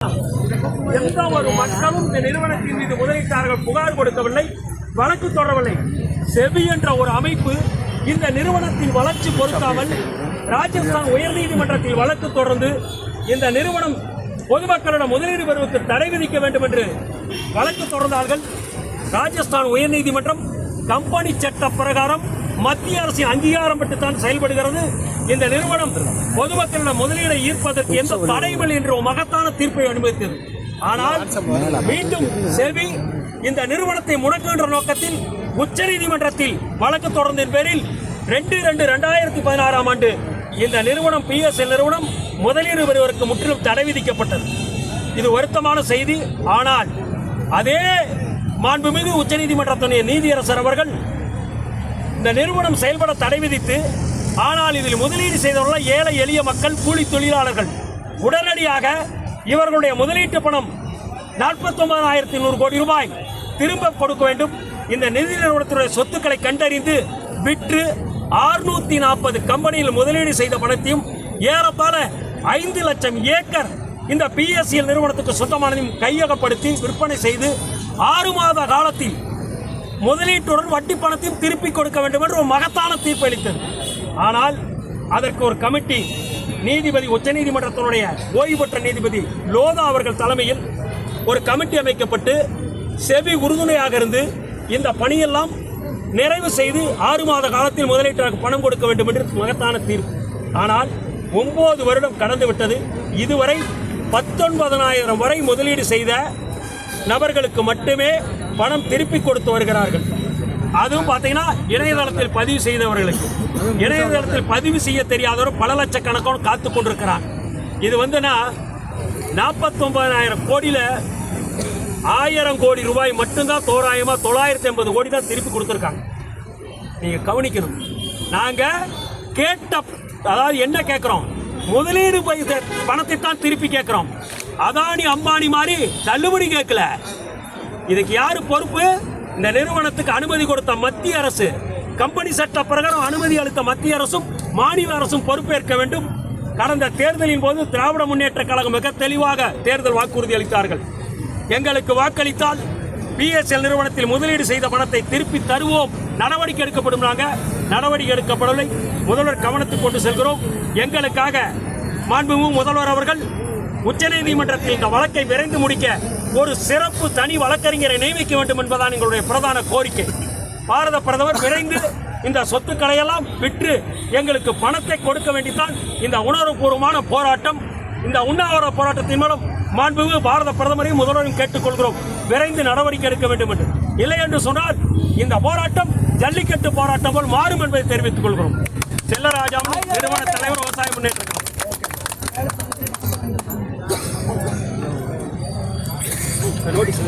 எந்த ஒரு மக்களும் இந்த நிறுவனத்தின் மீது முதலீட்டாளர்கள் புகார் கொடுக்கவில்லை, வழக்கு தொடரவில்லை. செபி என்ற ஒரு அமைப்பு இந்த நிறுவனத்தின் வளர்ச்சி பொறுக்காமல் ராஜஸ்தான் உயர்நீதிமன்றத்தில் வழக்கு தொடர்ந்து இந்த நிறுவனம் பொதுமக்களிடம் முதலீடு பெறுவதற்கு தடை விதிக்க வேண்டும் என்று வழக்கு தொடர்ந்தார்கள். ராஜஸ்தான் உயர்நீதிமன்றம் கம்பெனி சட்ட பிரகாரம் மத்திய அரசின் அங்கீகாரம் பெற்றுத்தான் செயல்படுகிறது. இந்த நிறுவனம் பொதுமக்களிடம் முதலீடை ஈர்ப்பதற்கு எந்த தடைகள் என்ற மகத்தான தீர்ப்பை அனுமதித்தது. ஆனால் மீண்டும் செபி இந்த நிறுவனத்தை முடக்குகின்ற நோக்கத்தில் உச்சநீதிமன்றத்தில் வழக்கு தொடர்ந்தின் பேரில் 2/2/2016 ஆண்டு இந்த நிறுவனம் PSL நிறுவனம் முதலீடு பெறுவதற்கு முற்றிலும் தடை விதிக்கப்பட்டது. இது வருத்தமான செய்தி. ஆனால் அதே மாண்புமிகு உச்சநீதிமன்றத்தினுடைய நீதியரசர் அவர்கள் இந்த நிறுவனம் செயல்பட தடை விதித்து, ஆனால் இதில் முதலீடு செய்தவர்கள் ஏழை எளிய மக்கள், கூலி தொழிலாளர்கள், உடனடியாக இவர்களுடைய முதலீட்டு பணம் 49,100 கோடி ரூபாய் திரும்ப கொடுக்க வேண்டும். இந்த நிதி நிறுவனத்துடைய சொத்துக்களை கண்டறிந்து விற்று 640 கம்பெனியில் முதலீடு செய்த பணத்தையும் ஏறத்தாழ 5 லட்சம் ஏக்கர் இந்த PSL நிறுவனத்துக்கு சொந்தமானதையும் கையகப்படுத்தி விற்பனை செய்து 6 மாத காலத்தில் முதலீட்டுடன் வட்டி பணத்தையும் திருப்பி கொடுக்க வேண்டும் என்று ஒரு மகத்தான தீர்ப்பு அளித்தது. ஆனால் அதற்கு ஒரு கமிட்டி நீதிபதி உச்சநீதிமன்றத்தினுடைய ஓய்வு பெற்ற நீதிபதி லோதா அவர்கள் தலைமையில் ஒரு கமிட்டி அமைக்கப்பட்டு செபி உறுதுணையாக இருந்து இந்த பணியெல்லாம் நிறைவு செய்து 6 மாத காலத்தில் முதலீட்டாளருக்கு பணம் கொடுக்க வேண்டும் என்று மகத்தான தீர்ப்பு. ஆனால் 9 வருடம் கடந்து விட்டது. இதுவரை 19,000 வரை முதலீடு செய்த நபர்களுக்கு மட்டுமே பணம் திருப்பி கொடுத்து வருகிறார்கள். அதுவும் பார்த்தீங்கன்னா இணையதளத்தில் பதிவு செய்தவர்களுக்கு. இணையதளத்தில் பதிவு செய்ய தெரியாதவர் பல லட்சக்கணக்கான காத்து கொண்டிருக்கிறார். இது 49,000 கோடியில் 1000 கோடி ரூபாய் மட்டும்தான் தோராயமா 980 கோடி தான் திருப்பி கொடுத்துருக்காங்க. நீங்க கவனிக்கணும். நாங்க கேட்ட, அதாவது என்ன கேட்கிறோம், முதலீடு பணத்தை தான் திருப்பி கேட்கிறோம். அதானி அம்பானி மாதிரி தள்ளுபடி கேட்கல. இதுக்கு யாரு பொறுப்பு? இந்த நிறுவனத்துக்கு அனுமதி கொடுத்த மத்திய அரசு, கம்பெனி சட்ட பிரகாரம் அனுமதி அளித்த மத்திய அரசும் மாநில அரசும் பொறுப்பேற்க வேண்டும். கடந்த தேர்தலின் போது திராவிட முன்னேற்ற கழகம் மிக தெளிவாக தேர்தல் வாக்குறுதி அளித்தார்கள். எங்களுக்கு வாக்களித்தால் PSL நிறுவனத்தில் முதலீடு செய்த பணத்தை திருப்பி தருவோம், நடவடிக்கை எடுக்கப்படும். நடவடிக்கை எடுக்கப்படவில்லை. முதல்வர் கவனத்துக்கு கொண்டு செல்கிறோம். எங்களுக்காக மாண்புமிகு முதல்வர் அவர்கள் உச்சநீதிமன்றத்தில் இந்த வழக்கை விரைந்து முடிக்க ஒரு சிறப்பு தனி வழக்கறிஞரை நியமிக்க வேண்டும் என்பதுதான் எங்களுடைய பிரதான கோரிக்கை. பாரத பிரதமர் விரைந்து இந்த சொத்துக்களை எல்லாம் விற்று எங்களுக்கு பணத்தை கொடுக்க வேண்டித்தான் இந்த உணர்வுபூர்வமான போராட்டம். இந்த உண்ணாவிரத போராட்டத்தின் மூலம் மாண்புமிகு பாரத பிரதமரையும் முதல்வரையும் கேட்டுக்கொள்கிறோம், விரைந்து நடவடிக்கை எடுக்க வேண்டும் என்று. இல்லை என்று சொன்னால் இந்த போராட்டம் ஜல்லிக்கட்டு போராட்டம் போல் மாறும் என்பதை தெரிவித்துக் கொள்கிறோம். செல்லராஜா நிறுவன தலைவர், விவசாய முன்னேற்ற கழகம். நோட்டீஸ்